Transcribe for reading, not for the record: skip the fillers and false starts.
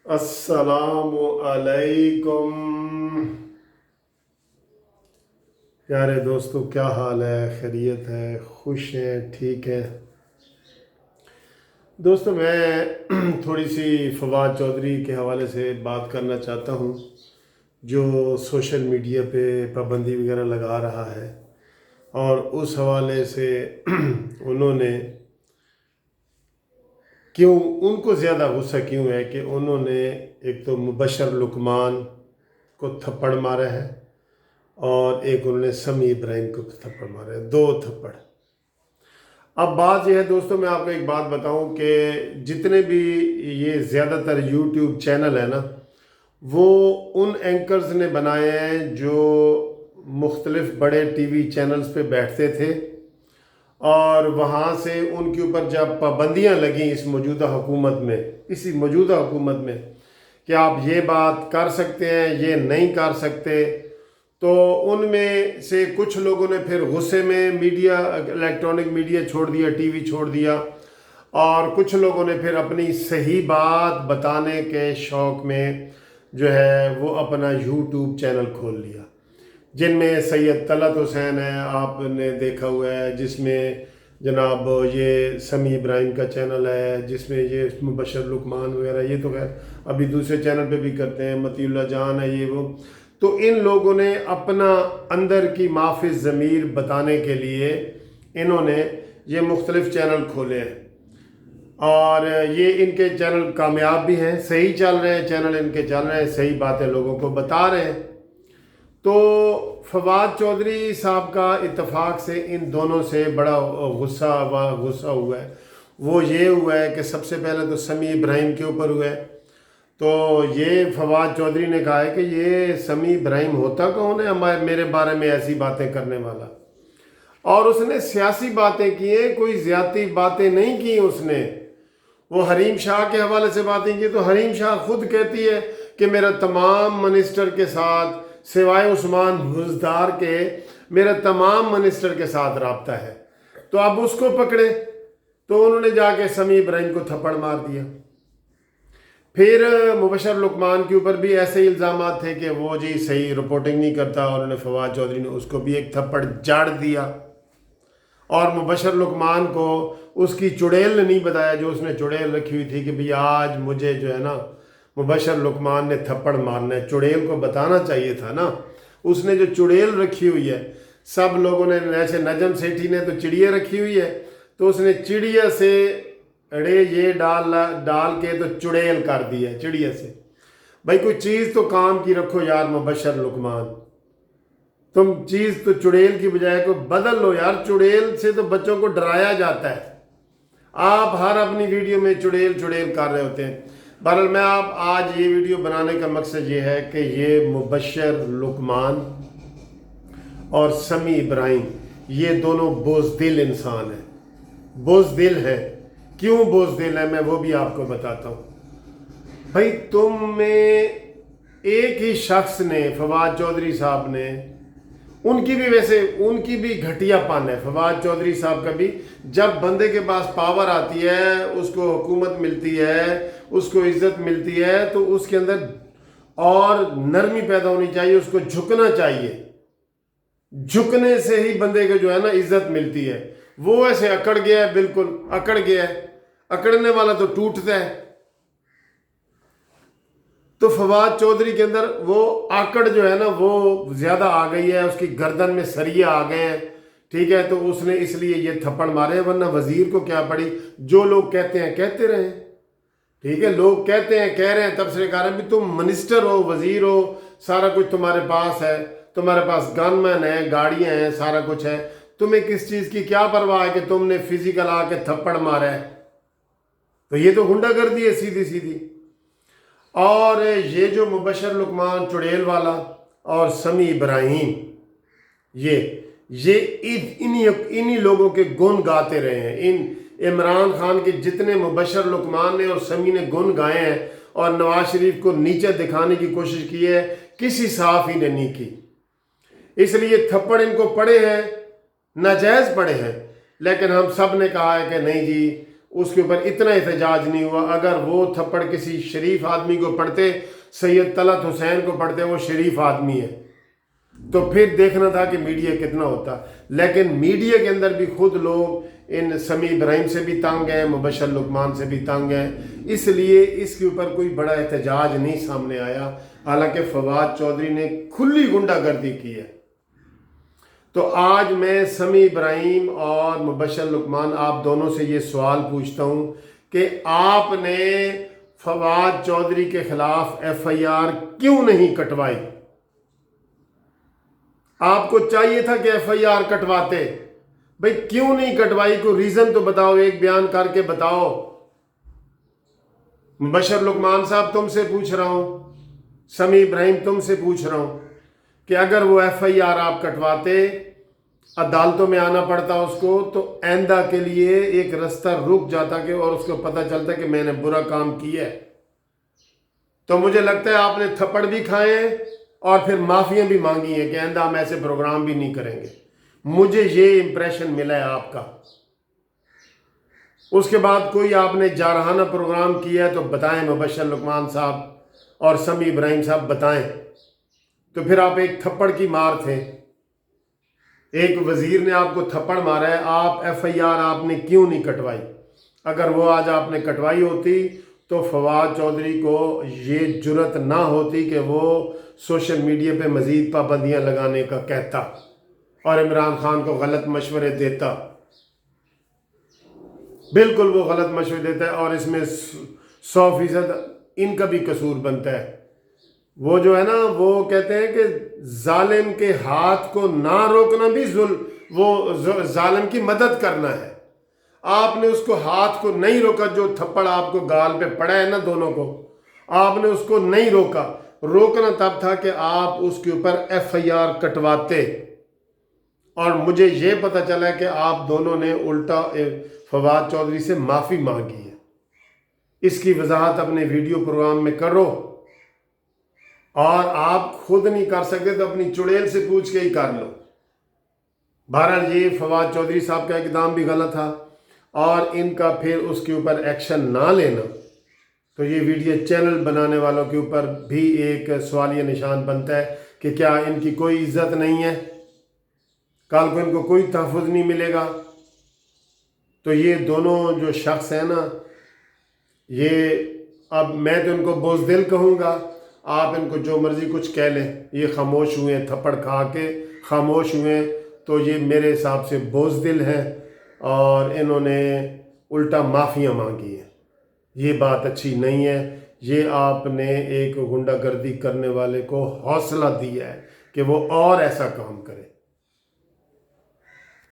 अस्सलामु अलैकुम। प्यारे दोस्तों, क्या हाल है? खैरियत है? खुश हैं? ठीक है दोस्तों। मैं थोड़ी सी फवाद चौधरी के हवाले से बात करना चाहता हूँ, जो सोशल मीडिया पे पाबंदी वगैरह लगा रहा है। और उस हवाले से उन्होंने क्यों, उनको ज़्यादा गुस्सा क्यों है कि उन्होंने एक तो मुबशर लुकमान को थप्पड़ मारा है और एक उन्होंने समी इब्राहिम को थप्पड़ मारा है, 2 थप्पड़। अब बात यह है दोस्तों, मैं आपको एक बात बताऊं कि जितने भी ये ज़्यादातर यूट्यूब चैनल है ना, वो उन एंकर्स ने बनाए हैं जो मुख्तलिफ बड़े टीवी चैनल्स पे बैठते थे, और वहाँ से उनके ऊपर जब पाबंदियाँ लगी इस मौजूदा हुकूमत में, इसी मौजूदा हुकूमत में, कि आप ये बात कर सकते हैं, ये नहीं कर सकते, तो उनमें से कुछ लोगों ने फिर गुस्से में मीडिया, इलेक्ट्रॉनिक मीडिया छोड़ दिया, टीवी छोड़ दिया, और कुछ लोगों ने फिर अपनी सही बात बताने के शौक़ में जो है वो अपना यूट्यूब चैनल खोल लिया, जिनमें सैयद तलत हुसैन है, आपने देखा हुआ है, जिसमें जनाब ये समी इब्राहिम का चैनल है, जिसमें ये मुबशर लुकमान वगैरह, ये तो खैर अभी दूसरे चैनल पे भी करते हैं, मतीउल्लाह जान है, ये वो। तो इन लोगों ने अपना अंदर की माफ़ी ज़मीर बताने के लिए इन्होंने ये मुख्तलिफ़ चैनल खोले हैं, और ये इनके चैनल कामयाब भी हैं, सही चल रहे हैं चैनल इनके, चल रहे हैं, सही बातें लोगों को बता रहे हैं। तो फवाद चौधरी साहब का इत्तफाक से इन दोनों से बड़ा गुस्सा हुआ है। वो ये हुआ है कि सबसे पहले तो समी इब्राहिम के ऊपर हुआ है। तो ये फवाद चौधरी ने कहा है कि ये समी इब्राहिम होता कौन है मेरे बारे में ऐसी बातें करने वाला, और उसने सियासी बातें की हैं, कोई ज़्यादती बातें नहीं की उसने। वो हरीम शाह के हवाले से बातें की, तो हरीम शाह खुद कहती है कि मेरा तमाम मिनिस्टर के साथ, सिवाय उस्मान बुज़दार के, मेरा तमाम मिनिस्टर के साथ रब्ता है। तो अब उसको पकड़े, तो उन्होंने जाके समी इब्राहिम को थप्पड़ मार दिया। फिर मुबशर लुकमान के ऊपर भी ऐसे ही इल्ज़ामात थे कि वो जी सही रिपोर्टिंग नहीं करता, और उन्होंने फवाद चौधरी ने उसको भी एक थप्पड़ जाड़ दिया, और मुबशर लुकमान को उसकी चुड़ैल ने नहीं बताया, जो उसने चुड़ैल रखी हुई थी कि भाई आज मुझे जो है ना मुबशर लुकमान ने थप्पड़ मारना है। चुड़ैल को बताना चाहिए था ना, उसने जो चुड़ैल रखी हुई है, सब लोगों ने, जैसे नजम सेठी ने तो चिड़िया रखी हुई है, तो उसने चिड़िया से अड़े ये डाल के तो चुड़ैल कर दिया चिड़िया से। भाई कोई चीज़ तो काम की रखो यार मुबशर लुकमान, तुम चीज़ तो चुड़ैल की बजाय को बदल लो यार। चुड़ैल से तो बच्चों को डराया जाता है, आप हर अपनी वीडियो में चुड़ैल कर रहे होते हैं। बहरहाल मैं आप आज ये वीडियो बनाने का मकसद ये है कि ये मुबशर लुकमान और समी इब्राहिम, ये दोनों बोझदिल इंसान हैं, बोझदिल है। क्यों बोझदिल है मैं वो भी आपको बताता हूँ। भाई तुम में एक ही शख्स ने, फवाद चौधरी साहब ने, उनकी भी वैसे उनकी भी घटियापन है फवाद चौधरी साहब का भी। जब बंदे के पास पावर आती है, उसको हुकूमत मिलती है, उसको इज्जत मिलती है, तो उसके अंदर और नरमी पैदा होनी चाहिए, उसको झुकना चाहिए। झुकने से ही बंदे को जो है ना इज्जत मिलती है। वो ऐसे अकड़ गया है, बिल्कुल अकड़ गया है, अकड़ने वाला तो टूटता है। तो फवाद चौधरी के अंदर वो आकड़ जो है ना वो ज़्यादा आ गई है, उसकी गर्दन में सरिये आ गए हैं, ठीक है। तो उसने इसलिए ये थप्पड़ मारे, वरना वजीर को क्या पड़ी, जो लोग कहते हैं कहते रहे, ठीक है। लोग कहते हैं, कह रहे हैं, तब से कह रहे हैं भी तुम मिनिस्टर हो, वजीर हो, सारा कुछ तुम्हारे पास है, तुम्हारे पास गनमैन है, गाड़ियाँ हैं, सारा कुछ है, तुम्हें किस चीज़ की क्या परवाह है कि तुमने फिजिकल आके थप्पड़ मारा है। तो ये तो गुंडागर्दी है सीधी सीधी। और ये जो मुबशर लुकमान चुड़ैल वाला और समी इब्राहिम, ये इन्हीं लोगों के गुण गाते रहे हैं। इन इमरान खान के जितने मुबशर लुकमान ने और समी ने गुण गाए हैं, और नवाज शरीफ को नीचे दिखाने की कोशिश की है, किसी सहाफ़ी ने नहीं की। इसलिए थप्पड़ इनको पड़े हैं, नाजायज़ पड़े हैं। लेकिन हम सब ने कहा है कि नहीं जी, उसके ऊपर इतना एहतजाज नहीं हुआ। अगर वो थप्पड़ किसी शरीफ आदमी को पड़ते, सैयद तलत हुसैन को पड़ते, वो शरीफ आदमी है, तो फिर देखना था कि मीडिया कितना होता। लेकिन मीडिया के अंदर भी खुद लोग इन समी इब्राहिम से भी तंग हैं, मुबशर लुकमान से भी तंग हैं, इसलिए इसके ऊपर कोई बड़ा एहतजाज नहीं सामने आया। हालांकि फवाद चौधरी ने खुली गुंडागर्दी की है। तो आज मैं समी इब्राहिम और मुबशर लुकमान, आप दोनों से ये सवाल पूछता हूँ कि आपने फवाद चौधरी के खिलाफ FIR क्यों नहीं कटवाई? आपको चाहिए था कि FIR कटवाते, भाई क्यों नहीं कटवाई? कोई रीजन तो बताओ, एक बयान करके बताओ। मुबशर लुकमान साहब तुमसे पूछ रहा हूं, समी इब्राहिम तुमसे पूछ रहा हूं कि अगर वो FIR आप कटवाते, अदालतों में आना पड़ता उसको, तो आइंदा के लिए एक रास्ता रुक जाता कि और उसको पता चलता कि मैंने बुरा काम किया है। तो मुझे लगता है आपने थप्पड़ भी खाए और फिर माफियां भी मांगी हैं कि आइंदा हम ऐसे प्रोग्राम भी नहीं करेंगे। मुझे ये इंप्रेशन मिला है आपका। उसके बाद कोई आपने जारहाना प्रोग्राम किया है तो बताएं, मुबशर लुकमान साहब और समी इब्राहिम साहब बताएं। तो फिर आप एक थप्पड़ की मार थे, एक वजीर ने आपको थप्पड़ मारा है, आप FIR आपने क्यों नहीं कटवाई? अगर वो आज आपने कटवाई होती तो फवाद चौधरी को ये जुर्रत ना होती कि वो सोशल मीडिया पे मज़ीद पाबंदियां लगाने का कहता और इमरान खान को गलत मशवरे देता। बिल्कुल वो गलत मशवरे देता है और इसमें 100% इनका भी कसूर बनता है। वो जो है ना, वो कहते हैं कि जालिम के हाथ को ना रोकना भी वो जालिम की मदद करना है। आपने उसको हाथ को नहीं रोका, जो थप्पड़ आपको गाल पे पड़ा है ना दोनों को, आपने उसको नहीं रोका। रोकना तब था कि आप उसके ऊपर FIR कटवाते। और मुझे ये पता चला कि आप दोनों ने उल्टा फवाद चौधरी से माफ़ी मांगी है। इसकी वजाहत अपने वीडियो प्रोग्राम में करो, और आप खुद नहीं कर सकते तो अपनी चुड़ैल से पूछ के ही कर लो। बहरहाल ये फवाद चौधरी साहब का इकदाम भी गलत था, और इनका फिर उसके ऊपर एक्शन ना लेना, तो ये वीडियो चैनल बनाने वालों के ऊपर भी एक सवालिया निशान बनता है कि क्या इनकी कोई इज्जत नहीं है, कल को इनको कोई तहफ़्फ़ुज़ नहीं मिलेगा। तो ये दोनों जो शख्स हैं ना, ये अब मैं तो इनको बुज़दिल कहूँगा, आप इनको जो मर्ज़ी कुछ कह लें, ये खामोश हुए, थप्पड़ खा के खामोश हुए, तो ये मेरे हिसाब से बुज़दिल हैं और इन्होंने उल्टा माफ़ियाँ मांगी हैं। ये बात अच्छी नहीं है। ये आपने एक गुंडागर्दी करने वाले को हौसला दिया है कि वो और ऐसा काम करे।